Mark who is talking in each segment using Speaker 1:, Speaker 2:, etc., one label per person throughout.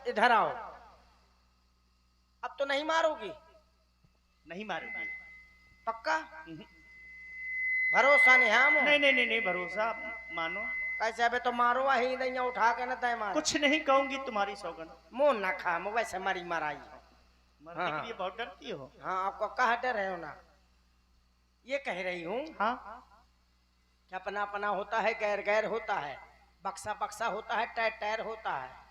Speaker 1: इधर आओ। अब तो नहीं मारोगी?
Speaker 2: नहीं मारूंगी।
Speaker 1: पक्का? भरोसा नहीं? हाँ
Speaker 2: नहीं नहीं नहीं नहीं, भरोसा मानो।
Speaker 1: कैसे? अबे तो मारो ही नहीं, उठा के ना तय मार।
Speaker 2: कुछ नहीं कहूंगी, तुम्हारी सौगंध।
Speaker 1: मुंह ना खा, मुँह वैसे मरी मराई।
Speaker 2: मरने के लिए बहुत डरती हो।
Speaker 1: हाँ, आपको कहा डर है ना? ये कह रही हूँ
Speaker 2: हाँ,
Speaker 1: कि अपना अपना होता है, गैर गैर होता है, बक्सा बक्सा होता है, टायर टायर होता है।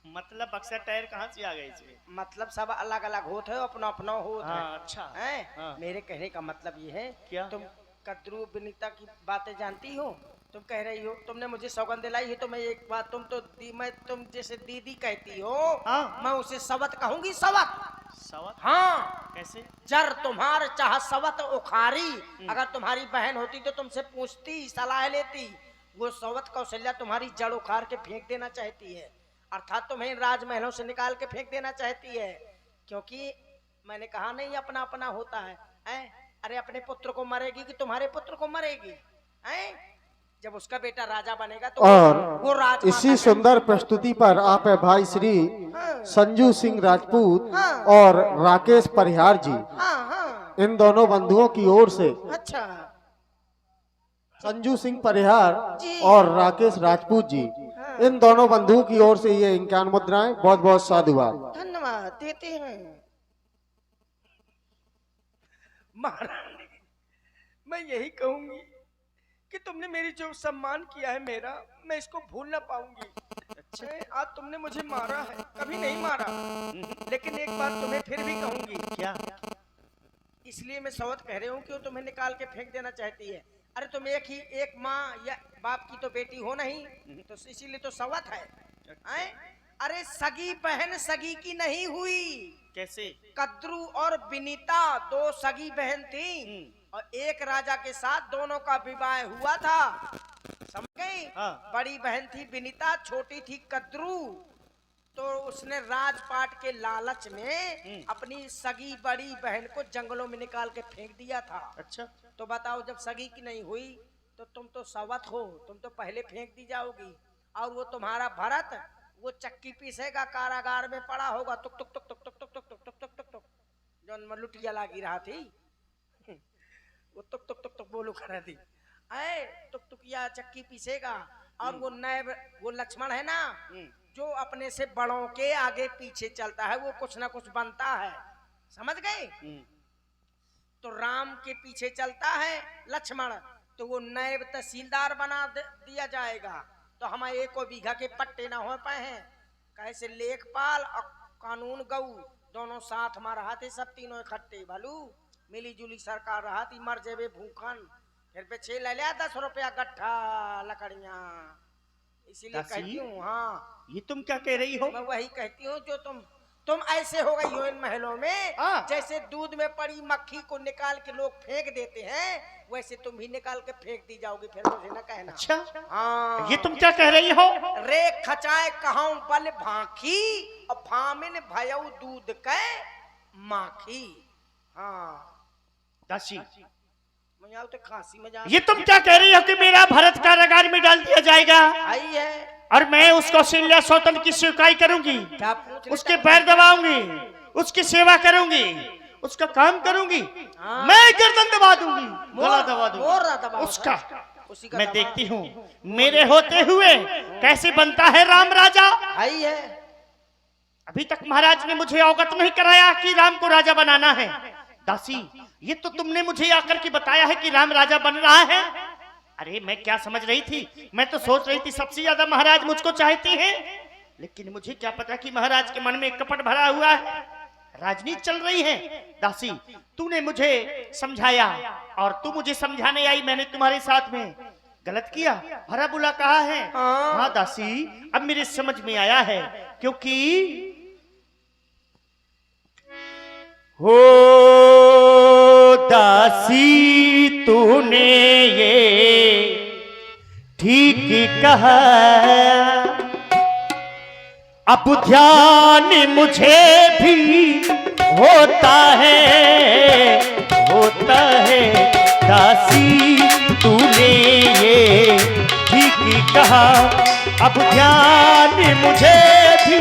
Speaker 2: मतलब बक्सा टायर कहाँ से आ गए इसमें?
Speaker 1: मतलब सब अलग अलग होते है, अपना अपना होता है।
Speaker 2: हाँ, अच्छा
Speaker 1: है?
Speaker 2: हाँ।
Speaker 1: मेरे कहने का मतलब ये है,
Speaker 2: क्या?
Speaker 1: तुम कद्रू विनीता की बातें जानती हो? तुम कह रही हो, तुमने मुझे सौगंध दिलाई है, तो मैं एक बात, तुम जैसे दीदी कहती हो,
Speaker 2: हाँ।
Speaker 1: मैं उसे सवत कहूंगी। सवत?
Speaker 2: सवत?
Speaker 1: हाँ।
Speaker 2: कैसे?
Speaker 1: जर तुम्हार चाह सवत उखारी, अगर तुम्हारी बहन होती तो तुमसे पूछती, सलाह लेती। वो सवत कौशल्या तुम्हारी जड़ उखाड़ के फेंक देना चाहती है, अर्थात तुम्हें राजमहलों से निकाल के फेंक देना चाहती है। क्योंकि मैंने कहा नहीं, अपना अपना होता है, अरे अपने पुत्र को मरेगी कि तुम्हारे पुत्र को मरेगी? जब उसका बेटा राजा बनेगा तो
Speaker 3: और
Speaker 1: वो राज
Speaker 3: इसी सुंदर प्रस्तुति पर आप है भाई श्री संजू सिंह राजपूत और राकेश परिहार जी, इन दोनों बंधुओं की ओर से,
Speaker 1: अच्छा
Speaker 3: संजू सिंह परिहार और राकेश राजपूत जी, इन दोनों बंधुओं की ओर से ये 51 मुद्राएं, बहुत बहुत साधुवाद।
Speaker 1: धन्यवाद देते हैं। महारानी, मैं यही कहूंगी कि तुमने मेरी जो सम्मान किया है मेरा, मैं इसको भूल ना पाऊंगी। अच्छा, आज तुमने मुझे मारा है, कभी नहीं मारा, लेकिन एक बात तुम्हें फिर भी कहूंगी।
Speaker 2: क्या?
Speaker 1: इसलिए मैं सवत कह रही हूँ कि वो तुम्हें निकाल के फेंक देना चाहती है। अरे तुम एक माँ या बाप की तो बेटी हो नहीं, तो इसीलिए तो सवत है। अरे सगी बहन सगी की नहीं हुई।
Speaker 2: कैसे?
Speaker 1: कद्रू और विनीता दो सगी बहन थी, और एक राजा के साथ दोनों का विवाह हुआ था, समझ गई?
Speaker 2: हाँ।
Speaker 1: बड़ी बहन थी विनीता, छोटी थी कद्रू। तो उसने राजपाट के लालच में अपनी सगी बड़ी बहन को जंगलों में निकाल के फेंक दिया था।
Speaker 2: अच्छा,
Speaker 1: तो बताओ, जब सगी की नहीं हुई तो तुम तो सवत हो, तुम तो पहले फेंक दी जाओगी। और वो तुम्हारा भरत, वो चक्की पीसेगा, कारागार में पड़ा होगा, टुक टुक टुक टुक टुक टुक टुक टुक टुक टुक टुक, जो लुटिया लागी रहा थी, वो टुक टुक टुक टुक बोलू कर दी, टुक टुकिया चक्की पीसेगा। और वो नैब, वो लक्ष्मण है ना, जो अपने से बड़ों के आगे पीछे चलता है, वो कुछ ना कुछ बनता है, समझ गए? तो राम के पीछे चलता है लक्ष्मण, तो वो नैब तहसीलदार बना दिया जाएगा। तो हमें एक बीघा के पट्टे ना हो पाए हैं, कैसे लेखपाल और कानून गऊ दोनों साथ में रहते, सब तीनों इकट्ठे भलू मिली जुली सरकार रहती, मर जेबे भूखन, फिर पे 6 ले लिया 10 रुपया गट्ठा लकड़ियां। इसीलिए कहती हूँ। हाँ,
Speaker 2: ये तुम क्या कह रही हो?
Speaker 1: मैं वही कहती हूँ, जो तुम ऐसे हो गई हो इन महलों में, जैसे दूध में पड़ी मक्खी को निकाल के लोग फेंक देते हैं, वैसे तुम भी निकाल के फेंक दी जाओगी, फिर मुझे ना कहना।
Speaker 2: अच्छा,
Speaker 1: हाँ,
Speaker 2: ये तुम क्या कह रही हो?
Speaker 1: रे खचाए कहूं बल भाखी, और भामिन भयऊ दूध के माखी। हाँ
Speaker 2: दासी,
Speaker 1: मैं तो खांसी में जा।
Speaker 2: ये तुम क्या कह रही हो कि मेरा भरत कारागार में डाल दिया जाएगा
Speaker 1: आई है,
Speaker 2: और मैं उस कौशल्या सौतन की सेवकाई करूंगी,
Speaker 1: क्या पूछ
Speaker 2: उसके पैर दबाऊंगी, उसकी सेवा करूंगी, उसका काम करूंगी, मैं गर्दन दबा दूंगी, गला दबा दूंगी उसका। मैं देखती हूँ मेरे होते हुए कैसे बनता है राम राजा।
Speaker 1: आई है,
Speaker 2: अभी तक महाराज ने मुझे अवगत नहीं कराया कि राम को राजा बनाना है। दासी, ये तो तुमने मुझे आकर के बताया है कि राम राजा बन रहा है। अरे मैं क्या समझ रही थी, मैं तो सोच रही थी सबसे ज्यादा महाराज मुझको चाहती हैं, लेकिन मुझे क्या पता कि महाराज के मन में कपट भरा हुआ है, राजनीति चल रही है। दासी, तूने मुझे समझाया और तू मुझे समझाने आई, मैंने तुम्हारे साथ में गलत किया, भरा बुला कहा है। हाँ दासी, अब मेरे समझ में आया है, क्योंकि हो दासी तूने ये ठीक कहा, अब ध्यान मुझे भी होता है दासी तूने ये ठीक कहा, अब ध्यान मुझे भी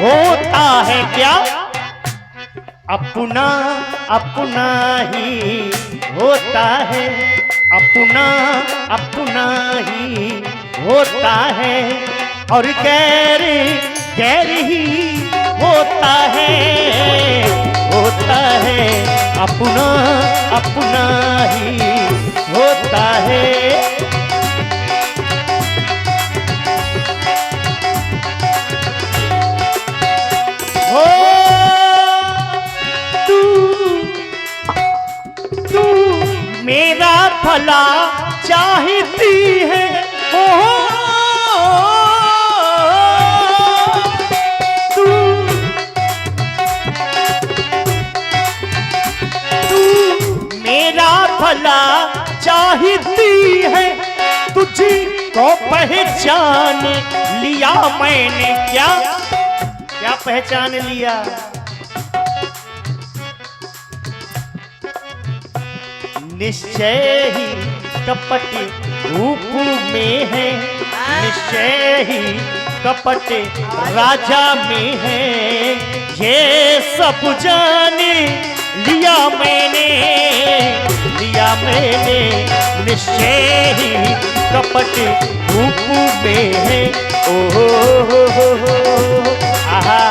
Speaker 2: होता है क्या, अपना अपना ही होता है, अपना अपना ही होता है, और गैर गैर ही होता है, होता है, अपना अपना ही होता है। हो तू मेरा भला चाहती है, तू मेरा भला चाहती है, तुझी को पहचान लिया मैंने, क्या क्या पहचान लिया, निश्चय ही कपट रूप में है, निश्चय ही कपट राजा में है, ये सब जान लिया मैंने, लिया मैंने, निश्चय ही कपट रूप में है। ओ आहा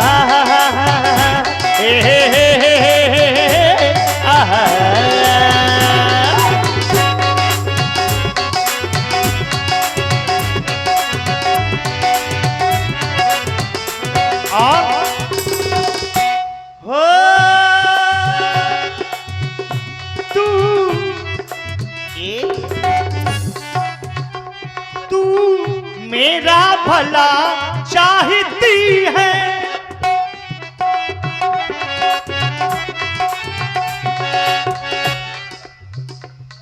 Speaker 2: तू मेरा भला चाहती है,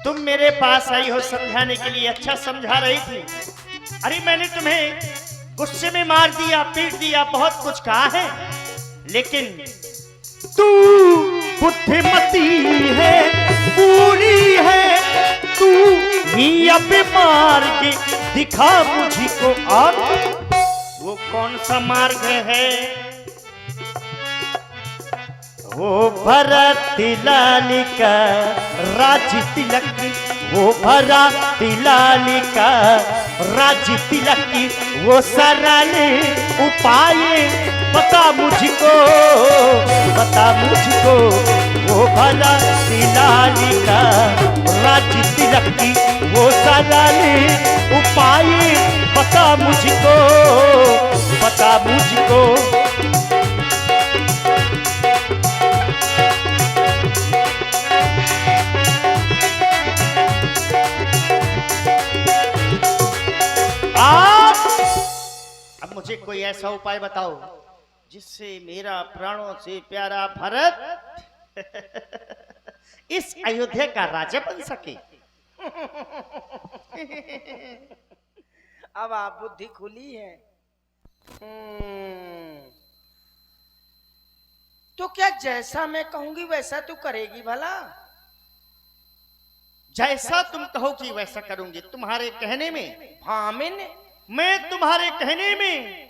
Speaker 2: तुम मेरे पास आई हो समझाने के लिए, अच्छा समझा रही थी। अरे मैंने तुम्हें गुस्से में मार दिया, पीट दिया, बहुत कुछ कहा है, लेकिन तू बुद्धिमती है, पूरी है, तू ही अब मार्ग दिखा मुझको, और वो कौन सा मार्ग है, वो भरत लाल का राज तिलक, वो भरत लाल का राज तिलक, वो सरल उपाय बता मुझको, बता मुझको, वो भरत लाल का राज तिलक, वो सरल उपाय बता मुझको, बता मुझको। अब मुझे कोई ऐसा उपाय बताओ जिससे मेरा प्राणों से प्यारा भरत इस अयोध्या का राजा बन सके।
Speaker 1: अब आप बुद्धि खुली है। तो क्या जैसा मैं कहूंगी वैसा तू करेगी भला?
Speaker 2: जैसा तुम कहोगी वैसा करूंगी, तुम्हारे कहने में।
Speaker 1: भामिन,
Speaker 2: मैं तुम्हारे कहने में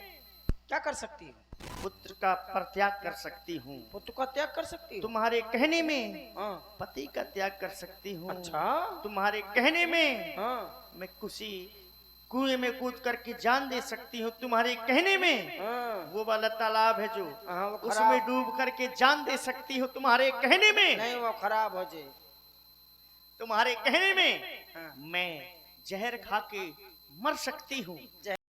Speaker 1: क्या कर सकती हूँ?
Speaker 2: पुत्र का परित्याग कर सकती हूँ।
Speaker 1: पुत्र का त्याग कर सकती हूँ?
Speaker 2: तुम्हारे कहने में
Speaker 1: हाँ।
Speaker 2: पति का त्याग कर सकती हूँ।
Speaker 1: अच्छा।
Speaker 2: तुम्हारे कहने में
Speaker 1: हाँ।
Speaker 2: मैं किसी कुएं में कूद करके जान दे सकती हूँ। तुम्हारे कहने में
Speaker 1: हाँ।
Speaker 2: वो वाला तालाब है जो
Speaker 1: हाँ, वो
Speaker 2: उसमें डूब करके जान दे सकती हूँ। तुम्हारे कहने में
Speaker 1: नहीं, वो खराब हो जाए।
Speaker 2: तुम्हारे कहने में
Speaker 1: हाँ।
Speaker 2: मैं जहर खा के मर सकती हूँ।